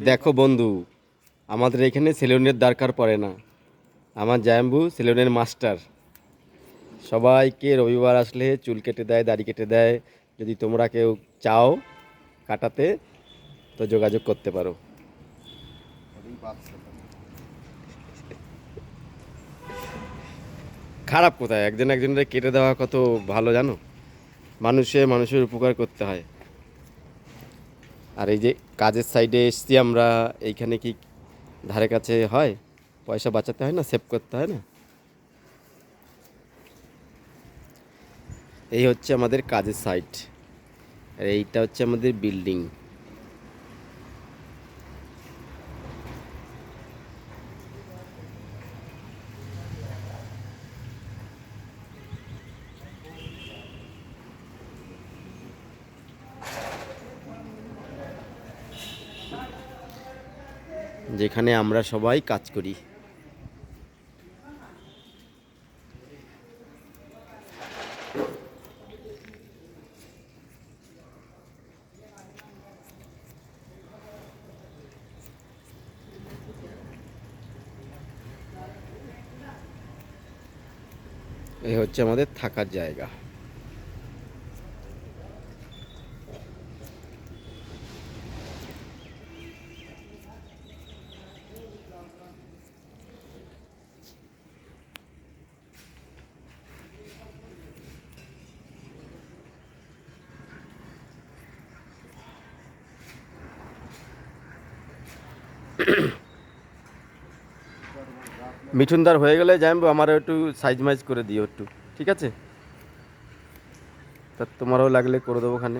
দেখো বন্ধু, আমাদের এখানে সেলুনের দরকার পড়ে না। আমার জাম্বু সেলুনের মাস্টার। সবাইকে রবিবার আসলে চুল কেটে দেয়, দাড়ি কেটে দেয়। যদি তোমরা কেউ চাও কাটাতে, তো যোগাযোগ করতে পারো। খারাপ কোথায়? একজন একজনের কেটে দেওয়া কত ভালো জানো? মানুষের উপকার করতে হয়। আর এই যে কাজের সাইডে এসছি আমরা, এইখানে কি ধারে কাছে হয়? পয়সা বাঁচাতে হয় না, সেভ করতে হয় না? এই হচ্ছে আমাদের কাজের সাইট, আর এইটা হচ্ছে আমাদের বিল্ডিং। যেখানে আমরা সবাই কাজ করি। এই হচ্ছে আমাদের থাকার জায়গা। মিঠুনদার হয়ে গেলে জানবো, আমারও একটু সাইজ মাইজ করে দিও একটু, ঠিক আছে? তা তোমারও লাগলে করে দেবো খানে।